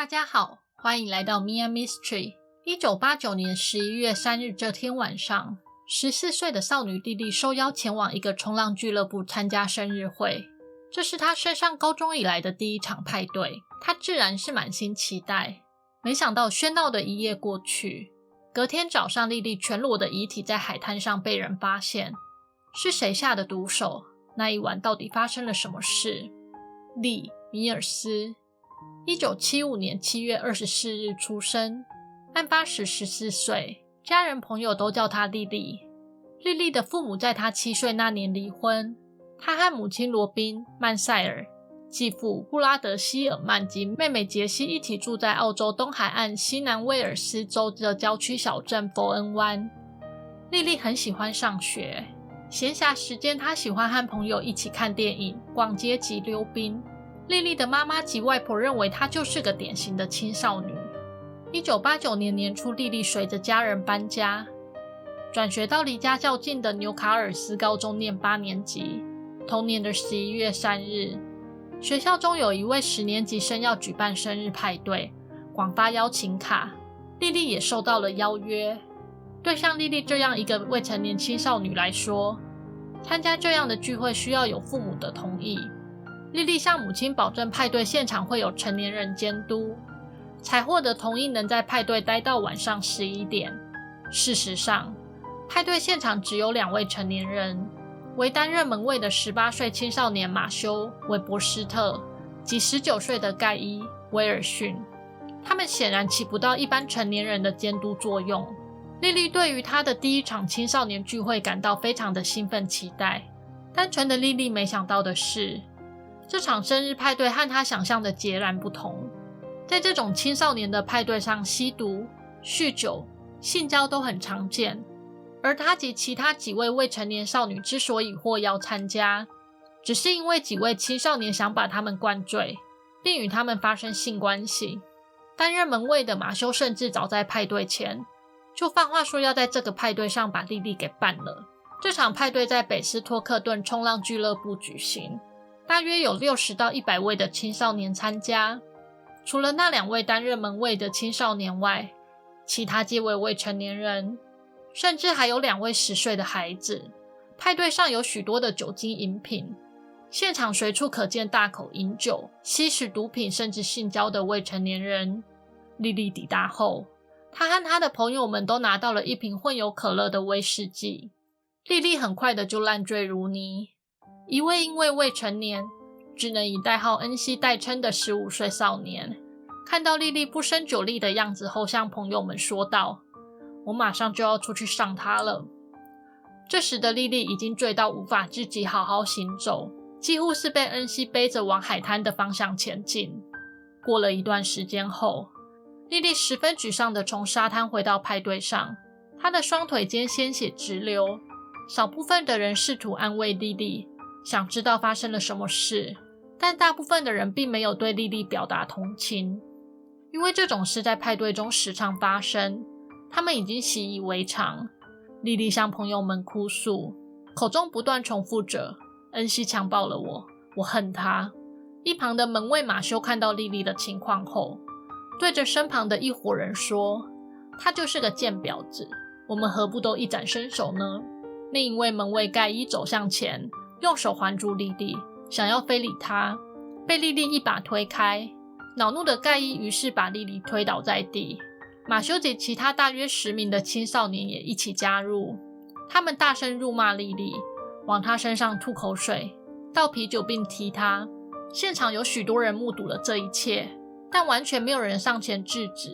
大家好，欢迎来到 Mia Mystery。1989年11月3日这天晚上，14岁的少女莉莉受邀前往一个冲浪俱乐部参加生日会。这是她升上高中以来的第一场派对，她自然是满心期待。没想到喧闹的一夜过去，隔天早上莉莉全裸的遗体在海滩上被人发现。是谁下的毒手？那一晚到底发生了什么事？莉·米尔斯1975年7月24日出生，案发时14岁，家人朋友都叫她莉莉。莉莉的父母在她7岁那年离婚，她和母亲罗宾·曼塞尔、继父布拉德·希尔曼及妹妹杰西一起住在澳洲东海岸西南威尔斯州的郊区小镇佛恩湾。莉莉很喜欢上学，闲暇时间她喜欢和朋友一起看电影、逛街及溜冰。莉莉的妈妈及外婆认为她就是个典型的青少女。1989年年初，莉莉随着家人搬家，转学到离家较近的纽卡尔斯高中念8年级。同年的11月3日，学校中有一位10年级生要举办生日派对，广发邀请卡，莉莉也收到了邀约。对像莉莉这样一个未成年青少女来说，参加这样的聚会需要有父母的同意。莉莉向母亲保证派对现场会有成年人监督，才获得同意能在派对待到晚上11点。事实上，派对现场只有2位成年人，为担任门卫的18岁青少年马修·韦伯斯特及19岁的盖伊·威尔逊。他们显然起不到一般成年人的监督作用。莉莉对于她的第一场青少年聚会感到非常的兴奋期待。单纯的莉莉没想到的是，这场生日派对和她想象的截然不同。在这种青少年的派对上，吸毒、酗酒、性交都很常见，而她及其他几位未成年少女之所以获邀参加，只是因为几位青少年想把他们灌醉，并与他们发生性关系。担任门卫的马修甚至早在派对前就放话说要在这个派对上把莉莉给办了。这场派对在北斯托克顿冲浪俱乐部举行，大约有60到100位的青少年参加。除了那2位担任门卫的青少年外，其他皆为未成年人，甚至还有2位10岁的孩子。派对上有许多的酒精饮品，现场随处可见大口饮酒、吸食毒品甚至性交的未成年人。莉莉抵达后，她和她的朋友们都拿到了一瓶混有可乐的威士忌。莉莉很快的就烂醉如泥。一位因为未成年，只能以代号恩熙代称的15岁少年，看到莉莉不胜酒力的样子后，向朋友们说道：“我马上就要出去上她了。”这时的莉莉已经醉到无法自己好好行走，几乎是被恩熙背着往海滩的方向前进。过了一段时间后，莉莉十分沮丧地从沙滩回到派对上，她的双腿间鲜血直流。少部分的人试图安慰莉莉，想知道发生了什么事，但大部分的人并没有对莉莉表达同情，因为这种事在派对中时常发生，他们已经习以为常。莉莉向朋友们哭诉，口中不断重复着：“恩熙强暴了我，我恨他。”一旁的门卫马修看到莉莉的情况后，对着身旁的一伙人说：“他就是个贱婊子，我们何不都一展身手呢？”另一位门卫盖伊走向前，用手环住莉莉，想要非礼她，被莉莉一把推开。恼怒的盖伊于是把莉莉推倒在地。马修及其他大约10名的青少年也一起加入，他们大声辱骂莉莉，往她身上吐口水、倒啤酒并踢她。现场有许多人目睹了这一切，但完全没有人上前制止，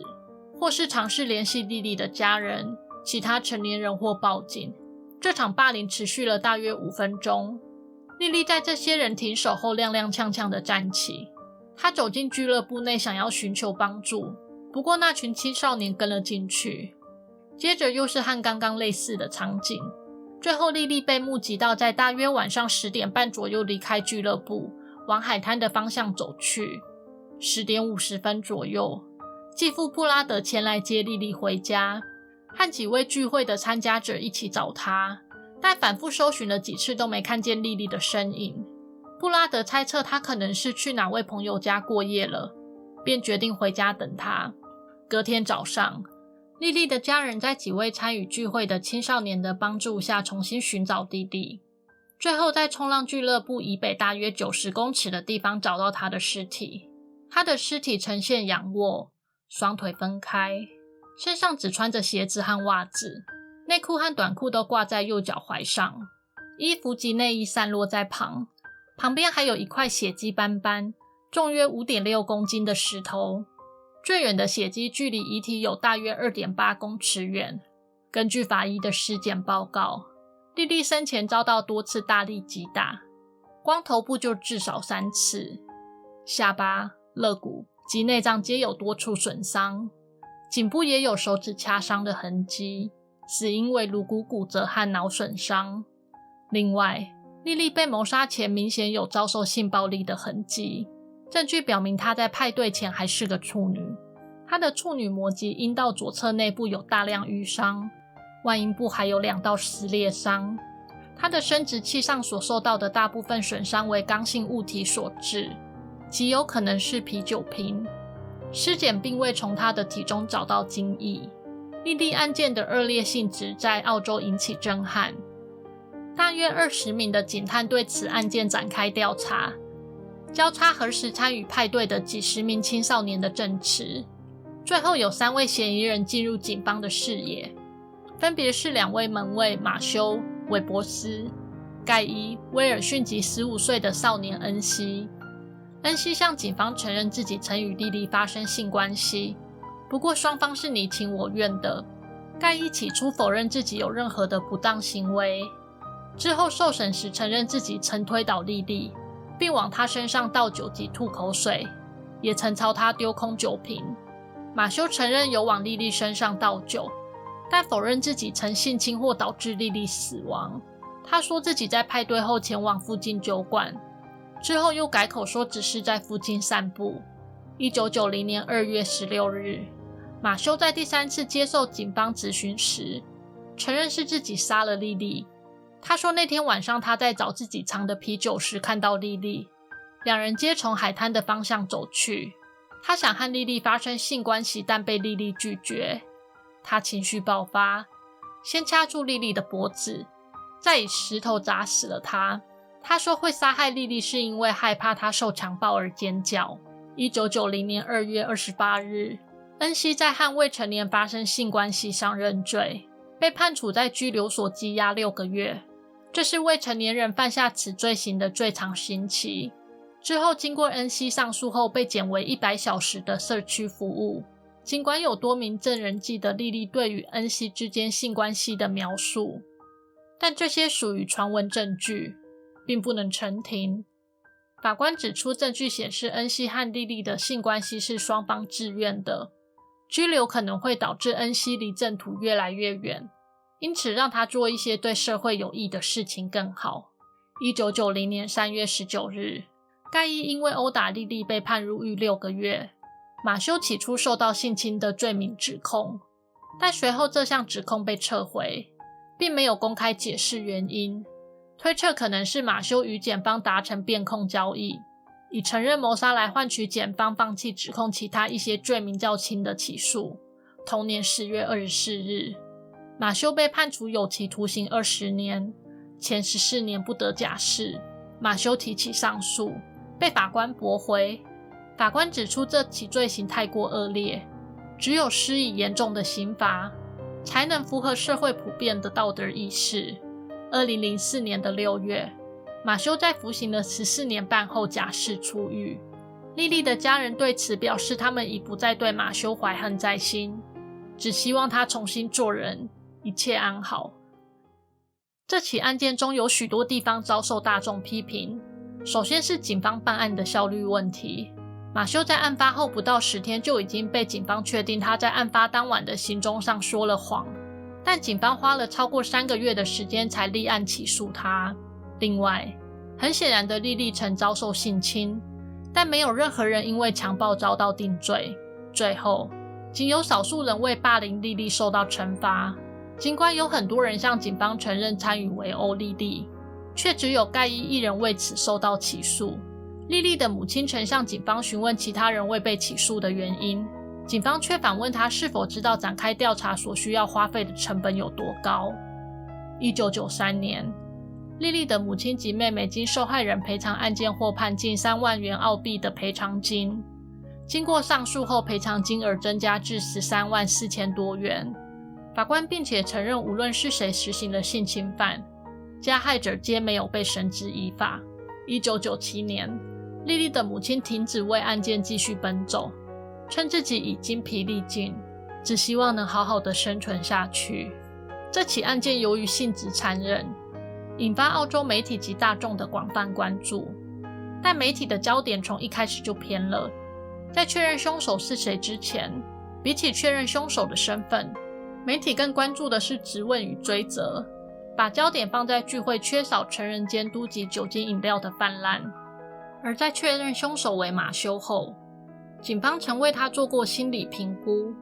或是尝试联系莉莉的家人、其他成年人或报警。这场霸凌持续了大约5分钟。莉莉在这些人停手后踉踉跄跄地站起，她走进俱乐部内想要寻求帮助，不过那群青少年跟了进去。接着又是和刚刚类似的场景。最后莉莉被目击到在大约晚上10点半左右离开俱乐部，往海滩的方向走去。10点50分左右，继父布拉德前来接莉莉回家，和几位聚会的参加者一起找她，但反复搜寻了几次都没看见莉莉的身影。布拉德猜测她可能是去哪位朋友家过夜了，便决定回家等他。隔天早上，莉莉的家人在几位参与聚会的青少年的帮助下重新寻找莉莉，最后在冲浪俱乐部以北大约90公尺的地方找到她的尸体。她的尸体呈现仰卧，双腿分开，身上只穿着鞋子和袜子，内裤和短裤都挂在右脚踝上，衣服及内衣散落在旁边还有一块血迹斑斑，重约 5.6 公斤的石头，最远的血迹距离遗体有大约 2.8 公尺远。根据法医的尸检报告，莉莉生前遭到多次大力击打，光头部就至少3次，下巴、肋骨及内脏皆有多处损伤，颈部也有手指掐伤的痕迹，死因为颅骨骨折和脑损伤。另外，莉莉被谋杀前明显有遭受性暴力的痕迹，证据表明她在派对前还是个处女。她的处女膜及阴道左侧内部有大量淤伤，外阴部还有2道撕裂伤。她的生殖器上所受到的大部分损伤为刚性物体所致，极有可能是啤酒瓶。尸检并未从她的体中找到精液。莉莉案件的恶劣性质在澳洲引起震撼，大约20名的警探对此案件展开调查，交叉核实参与派对的几十名青少年的证词。最后有3位嫌疑人进入警方的视野，分别是2位门卫马修、韦伯斯、盖伊、威尔逊及15岁的少年恩西。恩西向警方承认自己曾与莉莉发生性关系，不过双方是你情我愿的。盖伊起初否认自己有任何的不当行为，之后受审时承认自己曾推倒莉莉，并往她身上倒酒及吐口水，也曾朝她丢空酒瓶。马修承认有往莉莉身上倒酒，但否认自己曾性侵或导致莉莉死亡。他说自己在派对后前往附近酒馆，之后又改口说只是在附近散步。1990年2月16日，马修在第3次接受警方质询时，承认是自己杀了莉莉。他说那天晚上他在找自己藏的啤酒时看到莉莉，两人皆从海滩的方向走去。他想和莉莉发生性关系，但被莉莉拒绝。他情绪爆发，先掐住莉莉的脖子，再以石头砸死了她。他说会杀害莉莉是因为害怕她受强暴而尖叫。1990年2月28日，恩西在和未成年发生性关系上认罪，被判处在拘留所羁押6个月。这是未成年人犯下此罪行的最长刑期。之后经过恩西上诉后，被减为100小时的社区服务。尽管有多名证人记得莉莉对于恩西之间性关系的描述，但这些属于传闻证据，并不能成庭。法官指出，证据显示恩西和莉莉的性关系是双方自愿的，拘留可能会导致恩西离正途越来越远，因此让他做一些对社会有益的事情更好。1990年3月19日，盖伊因为殴打莉莉被判入狱6个月。马修起初受到性侵的罪名指控，但随后这项指控被撤回，并没有公开解释原因。推测可能是马修与检方达成辩控交易，以承认谋杀来换取检方放弃指控其他一些罪名较轻的起诉。同年10月24日，马修被判处有期徒刑20年，前14年不得假释。马修提起上诉，被法官驳回。法官指出这起罪行太过恶劣，只有施以严重的刑罚，才能符合社会普遍的道德意识。2004年的6月，马修在服刑了14年半后假释出狱。莉莉的家人对此表示，他们已不再对马修怀恨在心，只希望他重新做人，一切安好。这起案件中有许多地方遭受大众批评，首先是警方办案的效率问题。马修在案发后不到10天就已经被警方确定他在案发当晚的行踪上说了谎，但警方花了超过3个月的时间才立案起诉他。另外，很显然的莉莉曾遭受性侵，但没有任何人因为强暴遭到定罪。最后，仅有少数人为霸凌莉莉受到惩罚。尽管有很多人向警方承认参与围殴莉莉，却只有盖伊一人为此受到起诉。莉莉的母亲曾向警方询问其他人未被起诉的原因，警方却反问她是否知道展开调查所需要花费的成本有多高。1993年，莉莉的母亲及妹妹经受害人赔偿案件获判近3万元澳币的赔偿金，经过上诉后赔偿金额增加至13万4千多元。法官并且承认无论是谁实行了性侵犯，加害者皆没有被绳之以法。1997年，莉莉的母亲停止为案件继续奔走，称自己已精疲力尽，只希望能好好的生存下去。这起案件由于性质残忍，引发澳洲媒体及大众的广泛关注，但媒体的焦点从一开始就偏了。在确认凶手是谁之前，比起确认凶手的身份，媒体更关注的是质问与追责，把焦点放在聚会缺少成人监督及酒精饮料的泛滥。而在确认凶手为马修后，警方曾为他做过心理评估。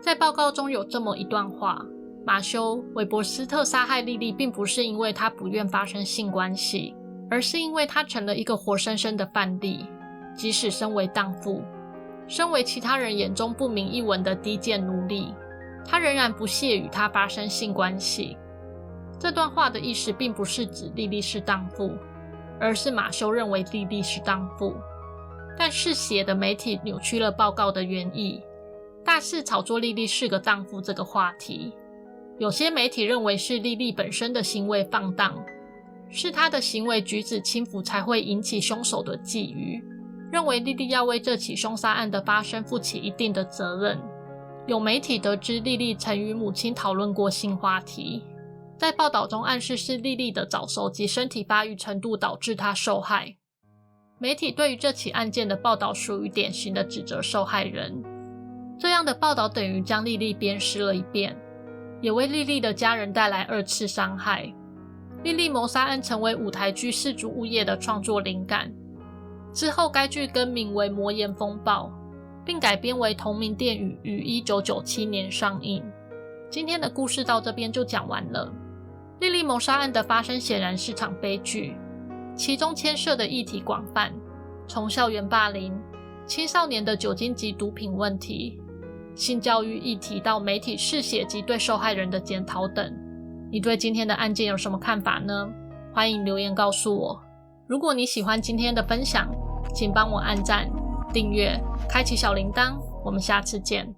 在报告中有这么一段话：马修·韦伯斯特杀害莉莉并不是因为他不愿发生性关系，而是因为他成了一个活生生的范例。即使身为荡妇，身为其他人眼中不明一文的低贱奴隶，他仍然不屑与他发生性关系。这段话的意思并不是指莉莉是荡妇，而是马修认为莉莉是荡妇。但嗜血的媒体扭曲了报告的原意，大肆炒作莉莉是个荡妇这个话题。有些媒体认为是莉莉本身的行为放荡，是她的行为举止轻浮才会引起凶手的觊觎，认为莉莉要为这起凶杀案的发生负起一定的责任。有媒体得知莉莉曾与母亲讨论过性话题，在报道中暗示是莉莉的早熟及身体发育程度导致她受害。媒体对于这起案件的报道属于典型的指责受害人，这样的报道等于将莉莉鞭尸了一遍，也为莉莉的家人带来2次伤害。莉莉谋杀案成为舞台剧《世足物业》的创作灵感，之后该剧更名为《魔岩风暴》，并改编为同名电影，于1997年上映。今天的故事到这边就讲完了。莉莉谋杀案的发生显然是场悲剧，其中牵涉的议题广泛，从校园霸凌、青少年的酒精及毒品问题、性教育议题到媒体嗜血及对受害人的检讨等。你对今天的案件有什么看法呢？欢迎留言告诉我。如果你喜欢今天的分享，请帮我按赞、订阅、开启小铃铛，我们下次见。